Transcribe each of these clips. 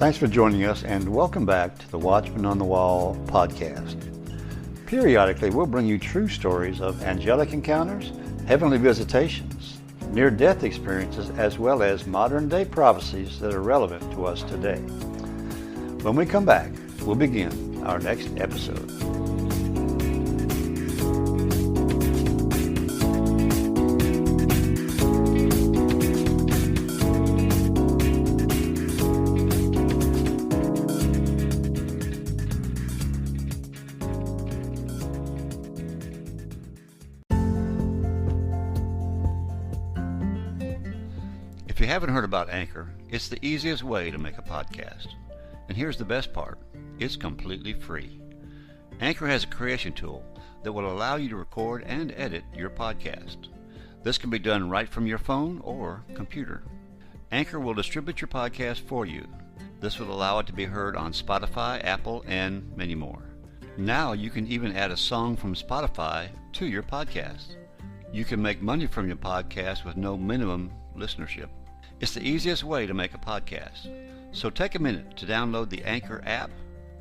Thanks for joining us, and welcome back to the Watchman on the Wall podcast. Periodically, we'll bring you true stories of angelic encounters, heavenly visitations, near-death experiences, as well as modern-day prophecies that are relevant to us today. When we come back, we'll begin our next episode. If you haven't heard about Anchor, it's the easiest way to make a podcast. And here's the best part, it's completely free. Anchor has a creation tool that will allow you to record and edit your podcast. This can be done right from your phone or computer. Anchor will distribute your podcast for you. This will allow it to be heard on Spotify, Apple, and many more. Now you can even add a song from Spotify to your podcast. You can make money from your podcast with no minimum listenership. It's the easiest way to make a podcast. So take a minute to download the Anchor app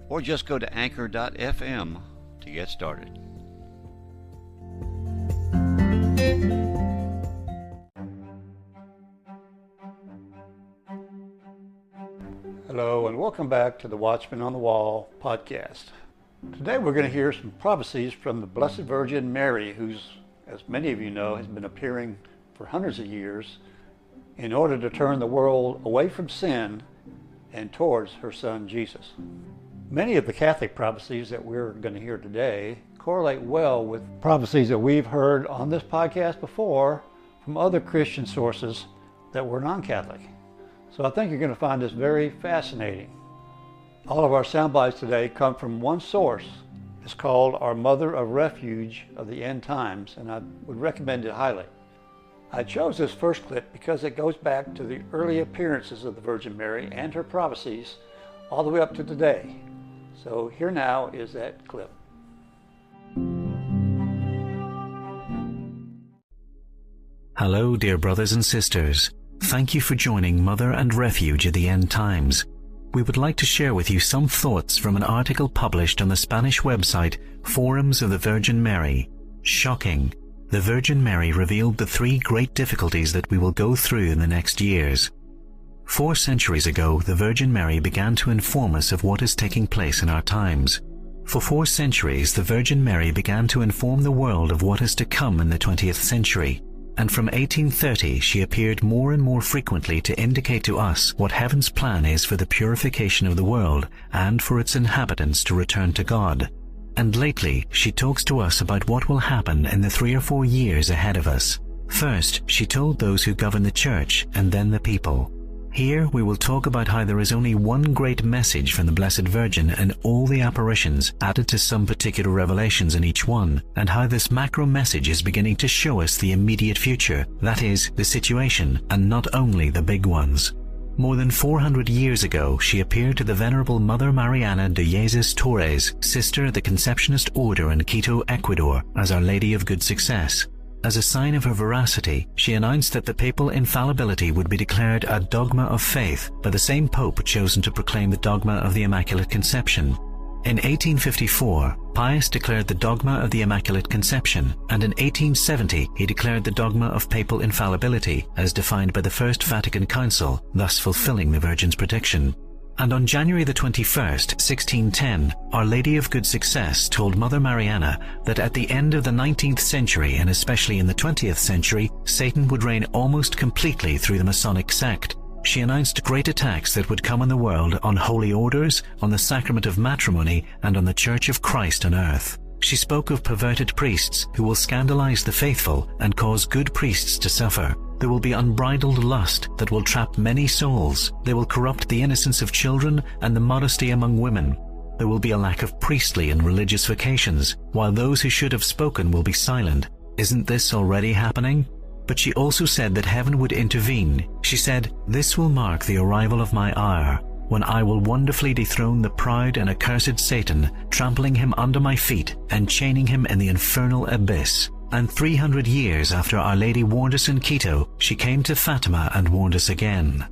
or just go to anchor.fm to get started. Hello and welcome back to the Watchman on the Wall podcast. Today we're going to hear some prophecies from the Blessed Virgin Mary, who's, as many of you know, has been appearing for hundreds of years in order to turn the world away from sin and towards her son Jesus. Many of the Catholic prophecies that we're going to hear today correlate well with prophecies that we've heard on this podcast before from other Christian sources that were non-Catholic. So I think you're going to find this very fascinating. All of our sound bites today come from one source. It's called Our Mother of Refuge of the End Times, and I would recommend it highly. I chose this first clip because it goes back to the early appearances of the Virgin Mary and her prophecies all the way up to today. So here now is that clip. Hello, dear brothers and sisters. Thank you for joining Mother and Refuge of the End Times. We would like to share with you some thoughts from an article published on the Spanish website Forums of the Virgin Mary. Shocking. The Virgin Mary revealed the three great difficulties that we will go through in the next years. 4 centuries ago, the Virgin Mary began to inform us of what is taking place in our times. For 4 centuries, the Virgin Mary began to inform the world of what is to come in the 20th century. And from 1830, she appeared more and more frequently to indicate to us what heaven's plan is for the purification of the world and for its inhabitants to return to God. And lately, she talks to us about what will happen in the 3 or 4 years ahead of us. First, she told those who govern the church and then the people. Here, we will talk about how there is only one great message from the Blessed Virgin and all the apparitions added to some particular revelations in each one, and how this macro message is beginning to show us the immediate future, that is, the situation, and not only the big ones. More than 400 years ago, she appeared to the Venerable Mother Mariana de Jesus Torres, sister of the Conceptionist Order in Quito, Ecuador, as Our Lady of Good Success. As a sign of her veracity, she announced that the papal infallibility would be declared a dogma of faith by the same pope chosen to proclaim the dogma of the Immaculate Conception. In 1854, Pius declared the dogma of the Immaculate Conception, and in 1870 he declared the dogma of papal infallibility as defined by the First Vatican Council, thus fulfilling the Virgin's prediction. And on January the 21st, 1610, Our Lady of Good Success told Mother Mariana that at the end of the 19th century, and especially in the 20th century, Satan would reign almost completely through the Masonic sect. She announced great attacks that would come on the world, on holy orders, on the sacrament of matrimony, and on the Church of Christ on earth. She spoke of perverted priests who will scandalize the faithful and cause good priests to suffer. There will be unbridled lust that will trap many souls. They will corrupt the innocence of children and the modesty among women. There will be a lack of priestly and religious vocations, while those who should have spoken will be silent. Isn't this already happening? But she also said that heaven would intervene. She said, "This will mark the arrival of my hour, when I will wonderfully dethrone the proud and accursed Satan, trampling him under my feet and chaining him in the infernal abyss." And 300 years after Our Lady warned us in Quito, she came to Fatima and warned us again.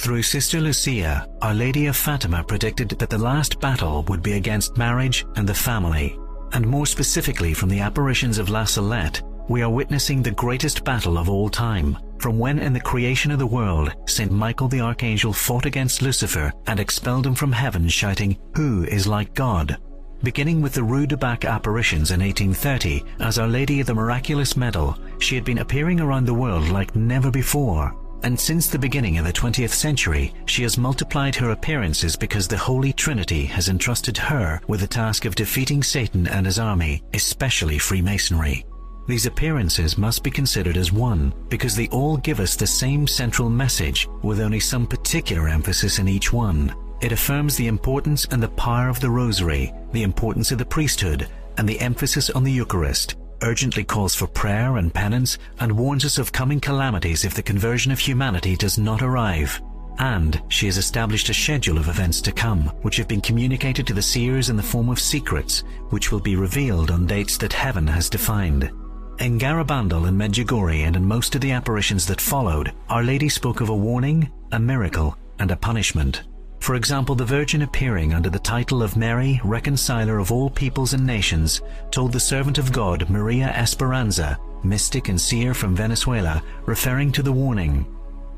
Through Sister Lucia, Our Lady of Fatima predicted that the last battle would be against marriage and the family. And more specifically from the apparitions of La Salette, we are witnessing the greatest battle of all time, from when in the creation of the world, St. Michael the Archangel fought against Lucifer and expelled him from heaven, shouting, "Who is like God?" Beginning with the Rue de Bac apparitions in 1830, as Our Lady of the Miraculous Medal, she had been appearing around the world like never before. And since the beginning of the 20th century, she has multiplied her appearances because the Holy Trinity has entrusted her with the task of defeating Satan and his army, especially Freemasonry. These appearances must be considered as one, because they all give us the same central message, with only some particular emphasis in each one. It affirms the importance and the power of the Rosary, the importance of the priesthood, and the emphasis on the Eucharist, urgently calls for prayer and penance, and warns us of coming calamities if the conversion of humanity does not arrive. And she has established a schedule of events to come, which have been communicated to the seers in the form of secrets, which will be revealed on dates that heaven has defined. In Garabandal and Medjugorje and in most of the apparitions that followed, Our Lady spoke of a warning, a miracle, and a punishment. For example, the Virgin appearing under the title of Mary, Reconciler of all peoples and nations, told the servant of God Maria Esperanza, mystic and seer from Venezuela, referring to the warning,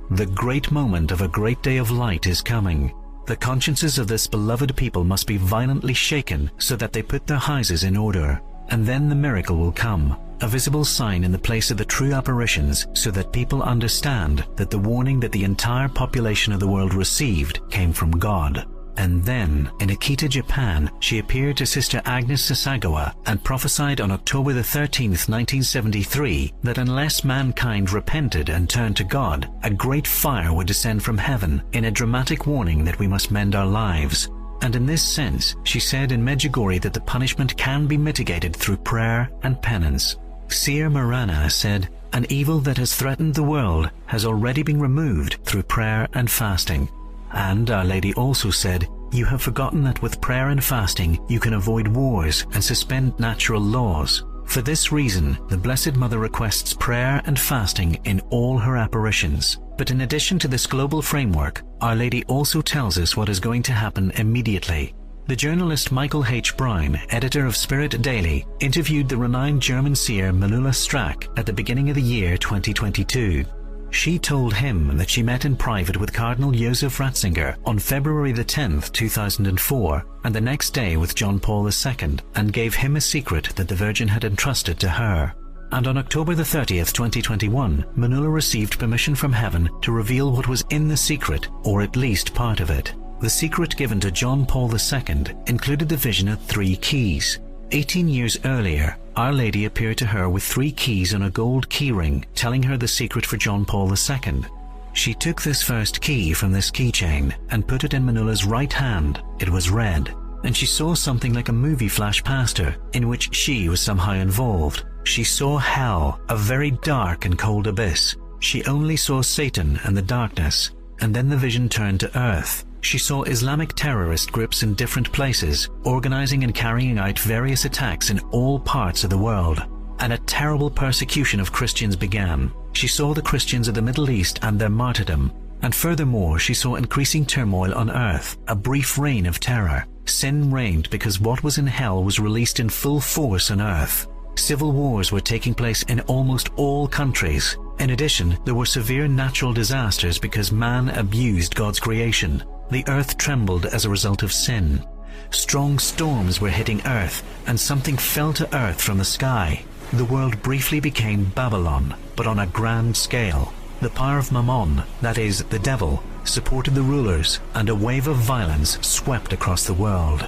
"The great moment of a great day of light is coming. The consciences of this beloved people must be violently shaken so that they put their houses in order. And then the miracle will come, a visible sign in the place of the true apparitions, so that people understand that the warning that the entire population of the world received came from God." And then, in Akita, Japan, she appeared to Sister Agnes Sasagawa and prophesied on October the 13th, 1973, that unless mankind repented and turned to God, a great fire would descend from heaven in a dramatic warning that we must mend our lives. And in this sense, she said in Medjugorje that the punishment can be mitigated through prayer and penance. Seer Marana said, "An evil that has threatened the world has already been removed through prayer and fasting." And Our Lady also said, "You have forgotten that with prayer and fasting you can avoid wars and suspend natural laws." For this reason, the Blessed Mother requests prayer and fasting in all her apparitions. But in addition to this global framework, Our Lady also tells us what is going to happen immediately. The journalist Michael H. Brown, editor of Spirit Daily, interviewed the renowned German seer Manula Strack at the beginning of the year 2022. She told him that she met in private with Cardinal Josef Ratzinger on February the 10th, 2004, and the next day with John Paul II, and gave him a secret that the Virgin had entrusted to her. And on October the 30th, 2021, Manula received permission from heaven to reveal what was in the secret, or at least part of it. The secret given to John Paul II included the vision of 3 keys. 18 years earlier, Our Lady appeared to her with 3 keys on a gold keyring, telling her the secret for John Paul II. She took this first key from this keychain and put it in Manula's right hand. It was red, and she saw something like a movie flash past her, in which she was somehow involved. She saw hell, a very dark and cold abyss. She only saw Satan and the darkness, and then the vision turned to earth. She saw Islamic terrorist groups in different places, organizing and carrying out various attacks in all parts of the world. And a terrible persecution of Christians began. She saw the Christians of the Middle East and their martyrdom. And furthermore, she saw increasing turmoil on earth, a brief reign of terror. Sin reigned because what was in hell was released in full force on earth. Civil wars were taking place in almost all countries. In addition, there were severe natural disasters because man abused God's creation. The earth trembled as a result of sin. Strong storms were hitting earth, and something fell to earth from the sky. The world briefly became Babylon, but on a grand scale. The power of Mammon, that is, the devil, supported the rulers, and a wave of violence swept across the world.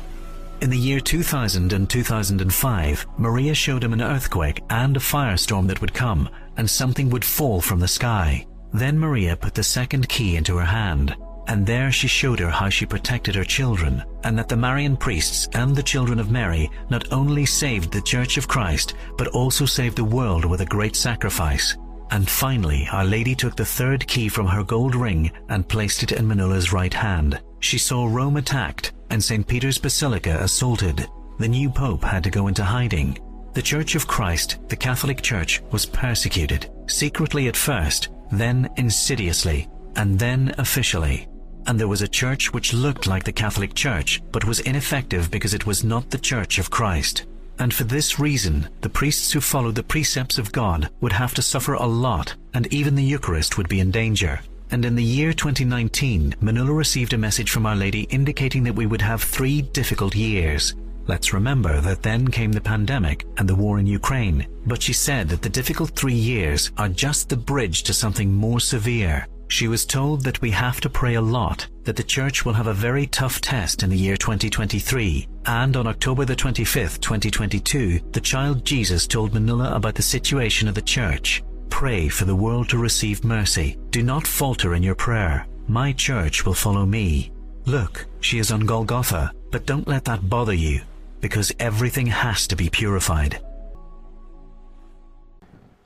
In the year 2000 and 2005, Maria showed him an earthquake and a firestorm that would come, and something would fall from the sky. Then Maria put the second key into her hand, and there she showed her how she protected her children, and that the Marian priests and the children of Mary not only saved the Church of Christ, but also saved the world with a great sacrifice. And finally, Our Lady took the third key from her gold ring and placed it in Manula's right hand. She saw Rome attacked and St. Peter's Basilica assaulted. The new pope had to go into hiding. The Church of Christ, the Catholic Church, was persecuted, secretly at first, then insidiously. and then officially. And there was a church which looked like the Catholic Church, but was ineffective because it was not the Church of Christ. And for this reason, the priests who followed the precepts of God would have to suffer a lot, and even the Eucharist would be in danger. And in the year 2019, Manila received a message from Our Lady indicating that we would have 3 difficult years. Let's remember that then came the pandemic and the war in Ukraine, but she said that the difficult 3 years are just the bridge to something more severe. She was told that we have to pray a lot, that the Church will have a very tough test in the year 2023, and on October the 25th, 2022, the child Jesus told Manila about the situation of the Church. Pray for the world to receive mercy. Do not falter in your prayer. My Church will follow me. Look, she is on Golgotha, but don't let that bother you, because everything has to be purified.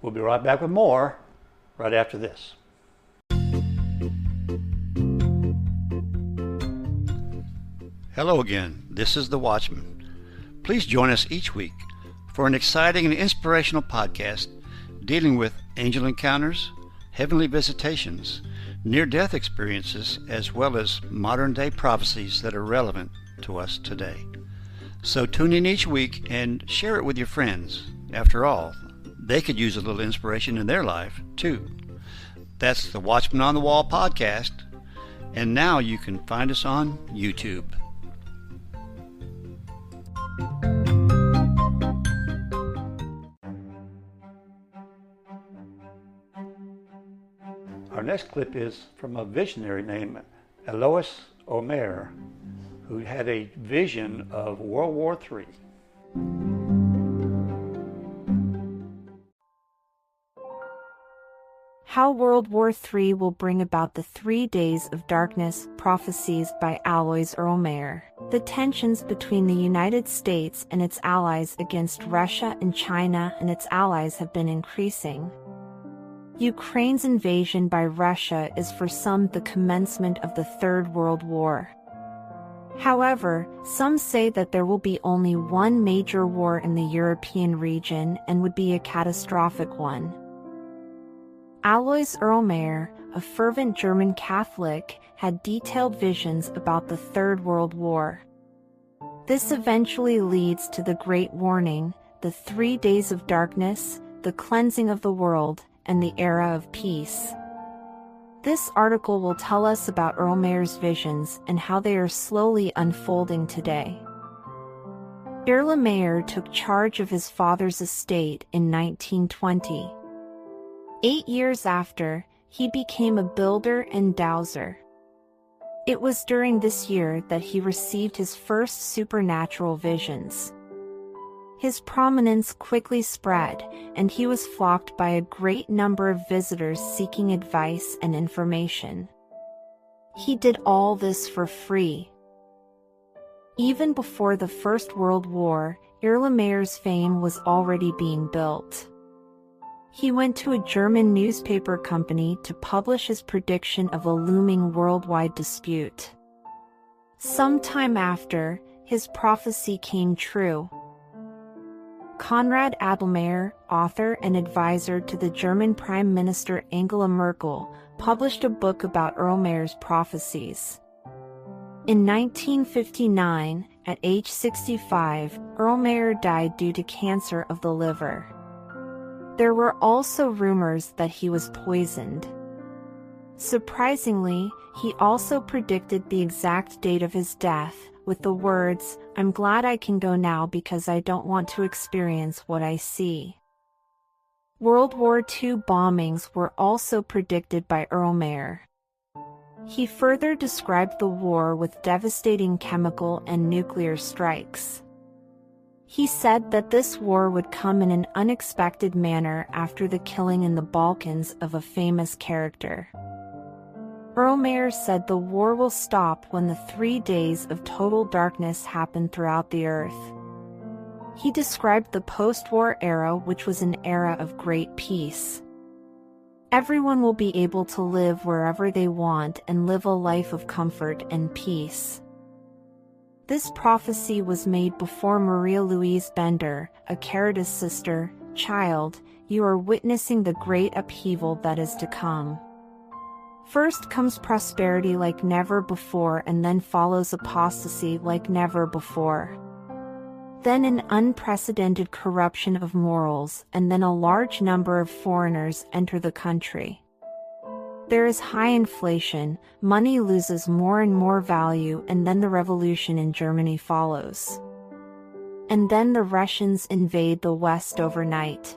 We'll be right back with more right after this. Hello again, this is The Watchman. Please join us each week for an exciting and inspirational podcast dealing with angel encounters, heavenly visitations, near-death experiences, as well as modern-day prophecies that are relevant to us today. So tune in each week and share it with your friends. After all, they could use a little inspiration in their life, too. That's the Watchman on the Wall podcast, and now you can find us on YouTube. Our next clip is from a visionary named Elois Omer, who had a vision of World War III. How World War III Will Bring About the 3 Days of Darkness, Prophecies by Alois Omer. The tensions between the United States and its allies against Russia and China and its allies have been increasing. Ukraine's invasion by Russia is for some the commencement of the Third World War. However, some say that there will be only one major war in the European region and would be a catastrophic one. Alois Omer, a fervent German Catholic, had detailed visions about the Third World War. This eventually leads to the Great Warning, the 3 Days of Darkness, the cleansing of the world, and the era of peace. This article will tell us about Omer's visions and how they are slowly unfolding today. Omer took charge of his father's estate in 1920. 8 years after, he became a builder and dowser. It was during this year that he received his first supernatural visions. His prominence quickly spread, and he was flocked by a great number of visitors seeking advice and information. He did all this for free. Even before the First World War, Omer's fame was already being built. He went to a German newspaper company to publish his prediction of a looming worldwide dispute. Sometime after, his prophecy came true. Konrad Adelmayer, author and advisor to the German Prime Minister Angela Merkel, published a book about Omer's prophecies. In 1959, at age 65, Omer died due to cancer of the liver. There were also rumors that he was poisoned. Surprisingly, he also predicted the exact date of his death, with the words, "I'm glad I can go now because I don't want to experience what I see." World War II bombings were also predicted by Omer. He further described the war with devastating chemical and nuclear strikes. He said that this war would come in an unexpected manner after the killing in the Balkans of a famous character. Omer said the war will stop when the 3 days of total darkness happen throughout the earth. He described the post-war era, which was an era of great peace. Everyone will be able to live wherever they want and live a life of comfort and peace. This prophecy was made before Maria Louise Bender, a Caritas sister. Child, you are witnessing the great upheaval that is to come. First comes prosperity like never before, and then follows apostasy like never before. Then an unprecedented corruption of morals, and then a large number of foreigners enter the country. There is high inflation, money loses more and more value, and then the revolution in Germany follows. And then the Russians invade the West overnight.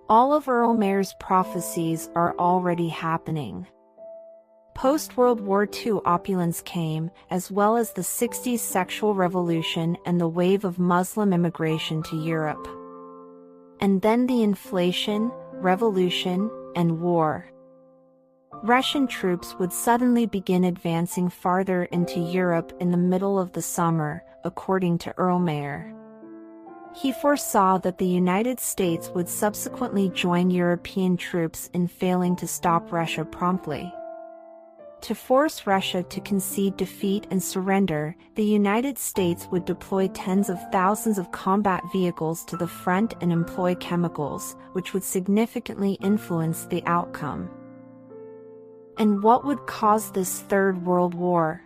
All of Earl Mayer's prophecies are already happening. Post-World War II opulence came, as well as the 60s sexual revolution and the wave of Muslim immigration to Europe. And then the inflation, revolution, and war. Russian troops would suddenly begin advancing farther into Europe in the middle of the summer, according to Earl Mayer. He foresaw that the United States would subsequently join European troops in failing to stop Russia promptly. To force Russia to concede defeat and surrender, the United States would deploy tens of thousands of combat vehicles to the front and employ chemicals, which would significantly influence the outcome. And what would cause this Third World War?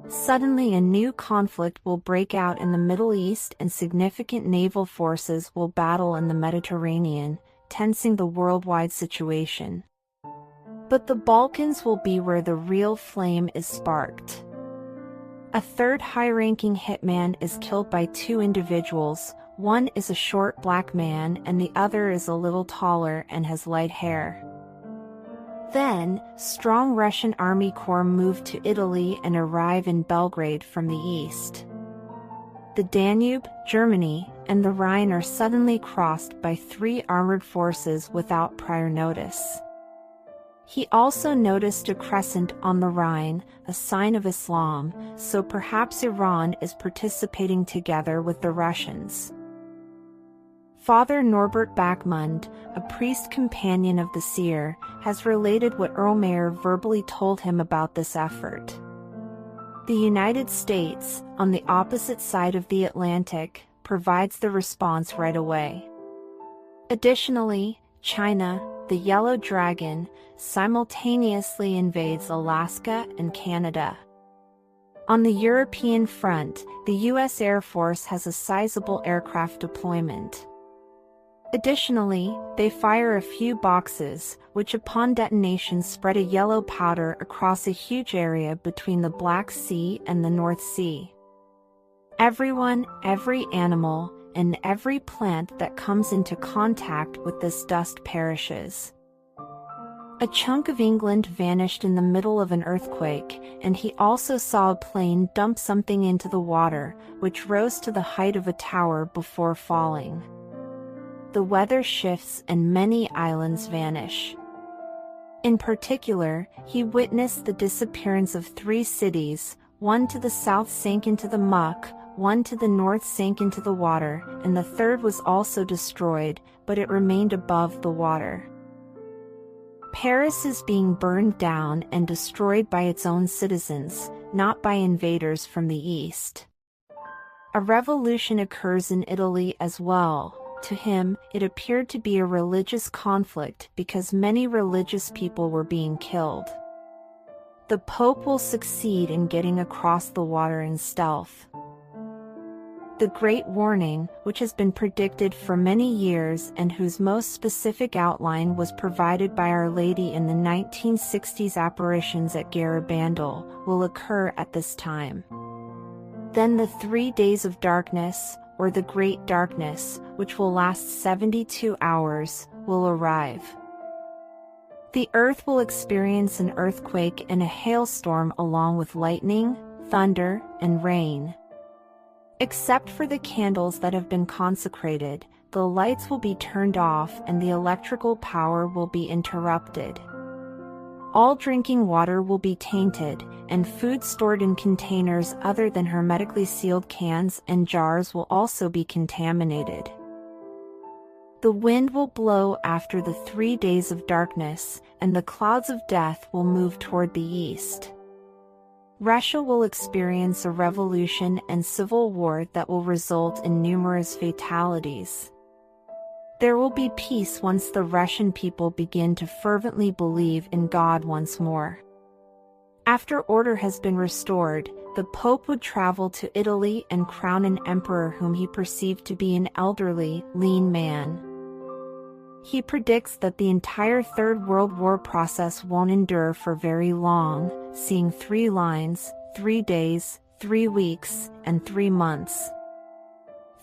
Suddenly a new conflict will break out in the Middle East, and significant naval forces will battle in the Mediterranean, tensing the worldwide situation. But the Balkans will be where the real flame is sparked. A third high-ranking hitman is killed by two individuals. One is a short black man and the other is a little taller and has light hair. Then, strong Russian army corps move to Italy and arrive in Belgrade from the east. The Danube, Germany, and the Rhine are suddenly crossed by three armored forces without prior notice. He also noticed a crescent on the Rhine, a sign of Islam, so perhaps Iran is participating together with the Russians. Father Norbert Bachmund, a priest companion of the seer, has related what Earl Mayer verbally told him about this effort. The United States, on the opposite side of the Atlantic, provides the response right away. Additionally, China, the Yellow Dragon, simultaneously invades Alaska and Canada. On the European front, the U.S. Air Force has a sizable aircraft deployment. Additionally, they fire a few boxes, which upon detonation spread a yellow powder across a huge area between the Black Sea and the North Sea. Everyone, every animal, and every plant that comes into contact with this dust perishes. A chunk of England vanished in the middle of an earthquake, and he also saw a plane dump something into the water, which rose to the height of a tower before falling. The weather shifts and many islands vanish. In particular, he witnessed the disappearance of three cities, one to the south sank into the muck, one to the north sank into the water, and the third was also destroyed, but it remained above the water. Paris is being burned down and destroyed by its own citizens, not by invaders from the east. A revolution occurs in Italy as well. To him, it appeared to be a religious conflict because many religious people were being killed. The Pope will succeed in getting across the water in stealth. The Great Warning, which has been predicted for many years and whose most specific outline was provided by Our Lady in the 1960s apparitions at Garabandal, will occur at this time. Then the 3 days of darkness, or the Great Darkness, which will last 72 hours, will arrive. The earth will experience an earthquake and a hailstorm along with lightning, thunder, and rain. Except for the candles that have been consecrated, the lights will be turned off and the electrical power will be interrupted. All drinking water will be tainted, and food stored in containers other than hermetically sealed cans and jars will also be contaminated. The wind will blow after the 3 days of darkness, and the clouds of death will move toward the east. Russia will experience a revolution and civil war that will result in numerous fatalities. There will be peace once the Russian people begin to fervently believe in God once more. After order has been restored, the Pope would travel to Italy and crown an emperor whom he perceived to be an elderly, lean man. He predicts that the entire Third World War process won't endure for very long, seeing 3 lines, 3 days, 3 weeks, and 3 months.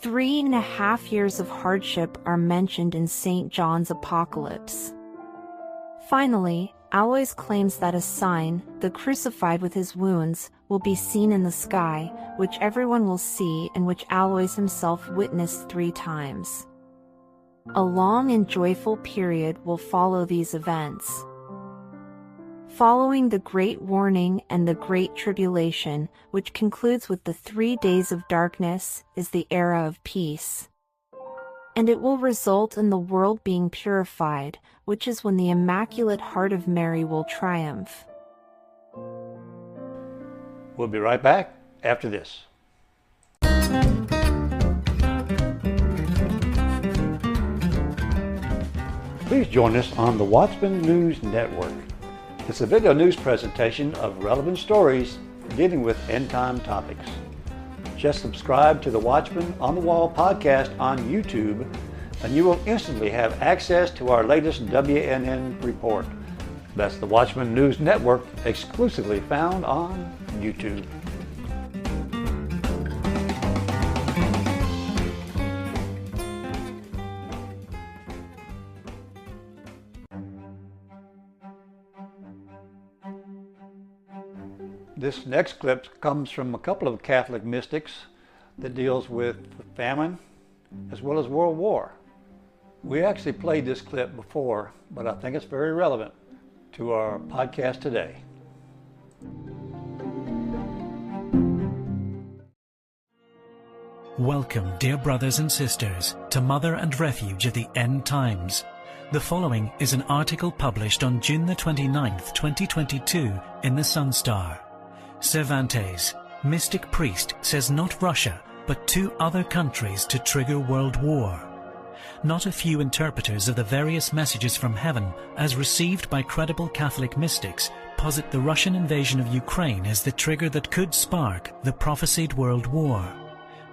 3.5 years of hardship are mentioned in St. John's Apocalypse. Finally, Alois claims that a sign, the crucified with his wounds, will be seen in the sky, which everyone will see and which Alois himself witnessed 3 times. A long and joyful period will follow these events. Following the Great Warning and the Great Tribulation, which concludes with the 3 days of darkness, is the era of peace. And it will result in the world being purified, which is when the Immaculate Heart of Mary will triumph. We'll be right back after this. Please join us on the Watchman News Network. It's a video news presentation of relevant stories dealing with end-time topics. Just subscribe to the Watchman on the Wall podcast on YouTube, and you will instantly have access to our latest WNN report. That's the Watchman News Network, exclusively found on YouTube. This next clip comes from a couple of Catholic mystics that deals with famine as well as World War. We actually played this clip before, but I think it's very relevant to our podcast today. Welcome, dear brothers and sisters, to Mother and Refuge at the End Times. The following is an article published on June the 29th, 2022 in the Sunstar. Cervantes, mystic priest, says not Russia, but 2 other countries to trigger world war. Not a few interpreters of the various messages from heaven, as received by credible Catholic mystics, posit the Russian invasion of Ukraine as the trigger that could spark the prophesied world war.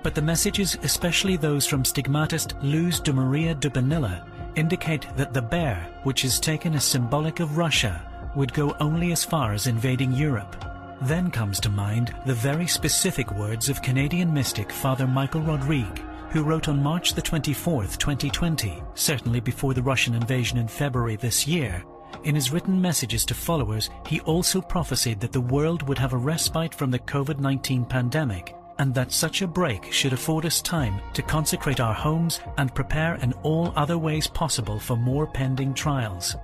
But the messages, especially those from stigmatist Luz de Maria de Bonilla, indicate that the bear, which is taken as symbolic of Russia, would go only as far as invading Europe. Then comes to mind the very specific words of Canadian mystic Father Michael Rodrigue, who wrote on March the 24th, 2020, certainly before the Russian invasion in February this year. In his written messages to followers, he also prophesied that the world would have a respite from the COVID-19 pandemic, and that such a break should afford us time to consecrate our homes and prepare in all other ways possible for more pending trials.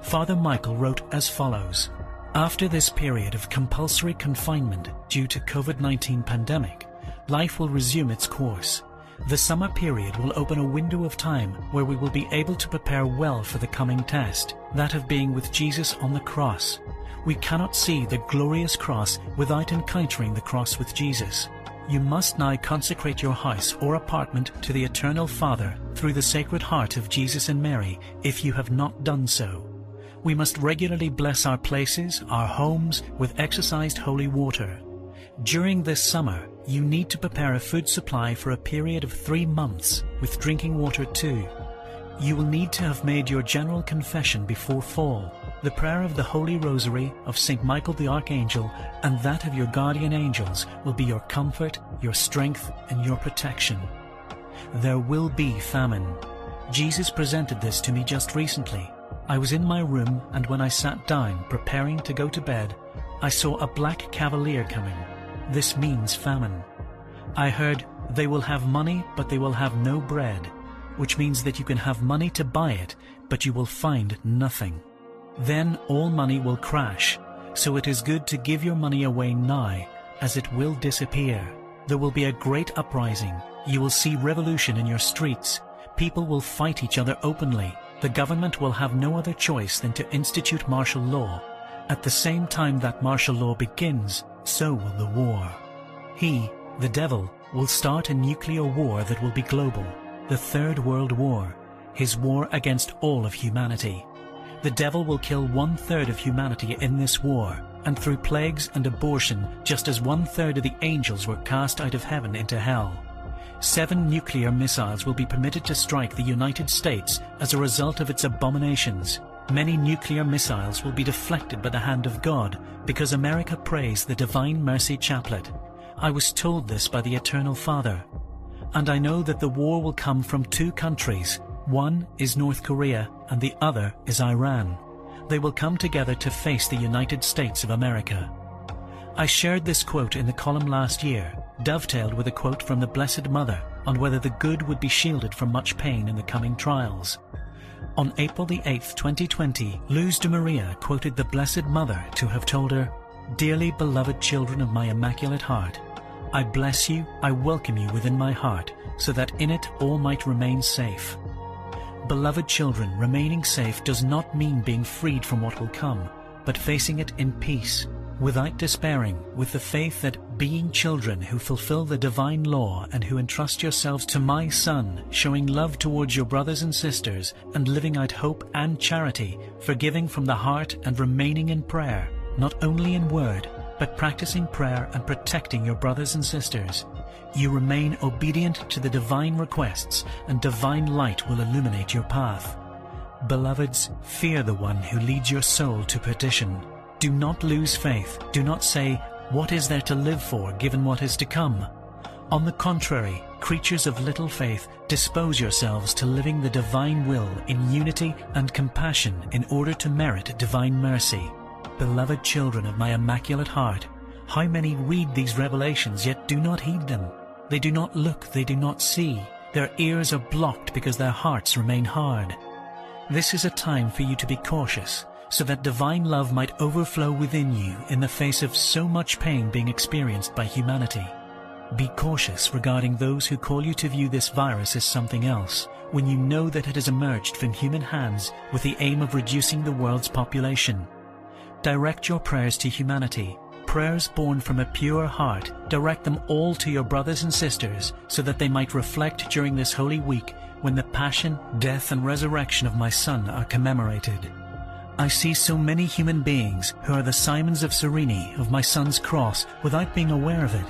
Father Michael wrote as follows: After this period of compulsory confinement due to COVID-19 pandemic, life will resume its course. The summer period will open a window of time where we will be able to prepare well for the coming test, that of being with Jesus on the cross. We cannot see the glorious cross without encountering the cross with Jesus. You must now consecrate your house or apartment to the Eternal Father through the Sacred Heart of Jesus and Mary if you have not done so. We must regularly bless our places, our homes, with exorcised holy water. During this summer, you need to prepare a food supply for a period of 3 months, with drinking water too. You will need to have made your general confession before fall, the prayer of the Holy Rosary of St. Michael the Archangel, and that of your guardian angels will be your comfort, your strength, and your protection. There will be famine. Jesus presented this to me just recently. I was in my room, and when I sat down preparing to go to bed, I saw a black cavalier coming. This means famine. I heard, "They will have money, but they will have no bread," which means that you can have money to buy it, but you will find nothing. Then all money will crash, so it is good to give your money away now, as it will disappear. There will be a great uprising. You will see revolution in your streets. People will fight each other openly. The government will have no other choice than to institute martial law. At the same time that martial law begins, so will the war. He, the devil, will start a nuclear war that will be global, the Third World War. his war against all of humanity. The devil will kill 1/3 of humanity in this war, and through plagues and abortion, just as 1/3 of the angels were cast out of heaven into hell. 7 nuclear missiles will be permitted to strike the United States as a result of its abominations. Many nuclear missiles will be deflected by the hand of God because America prays the Divine Mercy Chaplet. I was told this by the Eternal Father. And I know that the war will come from 2 countries. One is North Korea and the other is Iran. They will come together to face the United States of America. I shared this quote in the column last year, dovetailed with a quote from the Blessed Mother on whether the good would be shielded from much pain in the coming trials. On April the 8th, 2020, Luz de Maria quoted the Blessed Mother to have told her, "Dearly beloved children of my Immaculate Heart, I bless you, I welcome you within my heart, so that in it all might remain safe." Beloved children, remaining safe does not mean being freed from what will come, but facing it in peace, without despairing, with the faith that, being children who fulfill the divine law and who entrust yourselves to my Son, showing love towards your brothers and sisters, and living out hope and charity, forgiving from the heart and remaining in prayer, not only in word, but practicing prayer and protecting your brothers and sisters, you remain obedient to the divine requests, and divine light will illuminate your path. Beloveds, fear the one who leads your soul to perdition. Do not lose faith. Do not say, "What is there to live for, given what is to come?" On the contrary, creatures of little faith, dispose yourselves to living the divine will in unity and compassion in order to merit divine mercy. Beloved children of my Immaculate Heart, how many read these revelations yet do not heed them? They do not look, they do not see. Their ears are blocked because their hearts remain hard. This is a time for you to be cautious, so that divine love might overflow within you in the face of so much pain being experienced by humanity. Be cautious regarding those who call you to view this virus as something else, when you know that it has emerged from human hands with the aim of reducing the world's population. Direct your prayers to humanity. Prayers born from a pure heart, direct them all to your brothers and sisters, so that they might reflect during this holy week when the passion, death and resurrection of my Son are commemorated. I see so many human beings who are the Simons of Cyrene of my Son's cross without being aware of it.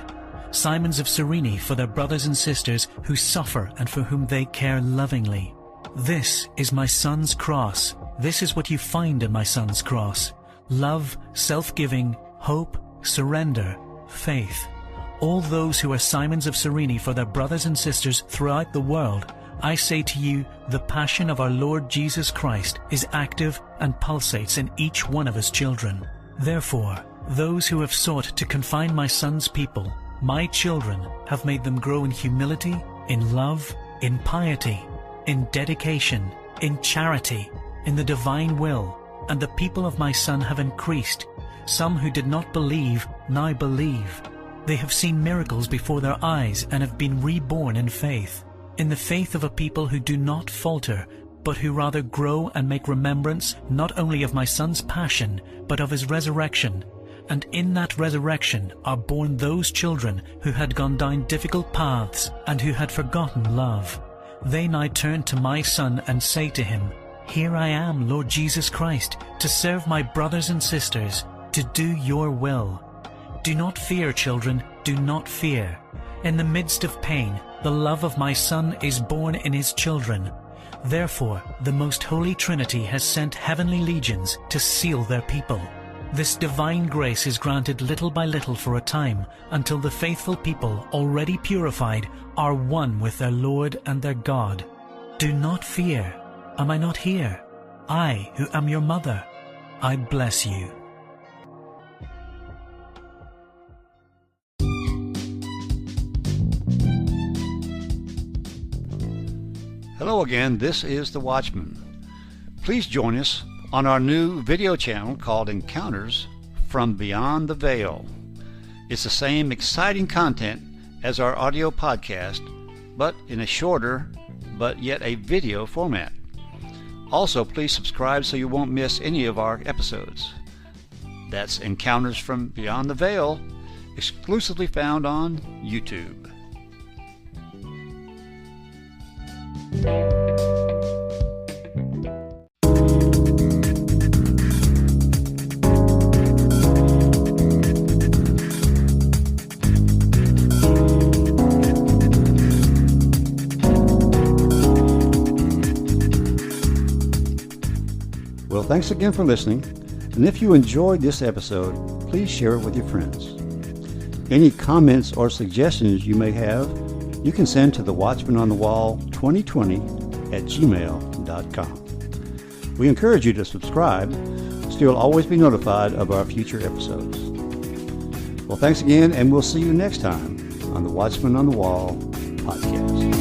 Simons of Cyrene for their brothers and sisters who suffer and for whom they care lovingly. This is my Son's cross. This is what you find in my Son's cross. Love, self-giving, hope, surrender, faith. All those who are Simons of Cyrene for their brothers and sisters throughout the world, I say to you, the passion of our Lord Jesus Christ is active and pulsates in each one of his children. Therefore, those who have sought to confine my Son's people, my children, have made them grow in humility, in love, in piety, in dedication, in charity, in the divine will, and the people of my Son have increased. Some who did not believe now believe. They have seen miracles before their eyes and have been reborn in faith. In the faith of a people who do not falter, but who rather grow and make remembrance not only of my Son's passion, but of his resurrection. And in that resurrection are born those children who had gone down difficult paths and who had forgotten love. They now turn to my Son and say to him, "Here I am, Lord Jesus Christ, to serve my brothers and sisters, to do your will." Do not fear, children, do not fear. In the midst of pain, the love of my Son is born in his children. Therefore, the Most Holy Trinity has sent heavenly legions to seal their people. This divine grace is granted little by little for a time, until the faithful people, already purified, are one with their Lord and their God. Do not fear. Am I not here? I, who am your mother. I bless you. Hello again, this is The Watchman. Please join us on our new video channel called Encounters from Beyond the Veil. It's the same exciting content as our audio podcast, but in a shorter, but yet a video format. Also, please subscribe so you won't miss any of our episodes. That's Encounters from Beyond the Veil, exclusively found on YouTube. thanks again for listening. And if you enjoyed this episode, please share it with your friends. Any comments or suggestions you may have, you can send to the Watchman on the Wall 2020 at gmail.com. We encourage you to subscribe so you'll always be notified of our future episodes. Well, thanks again, and we'll see you next time on the Watchman on the Wall podcast.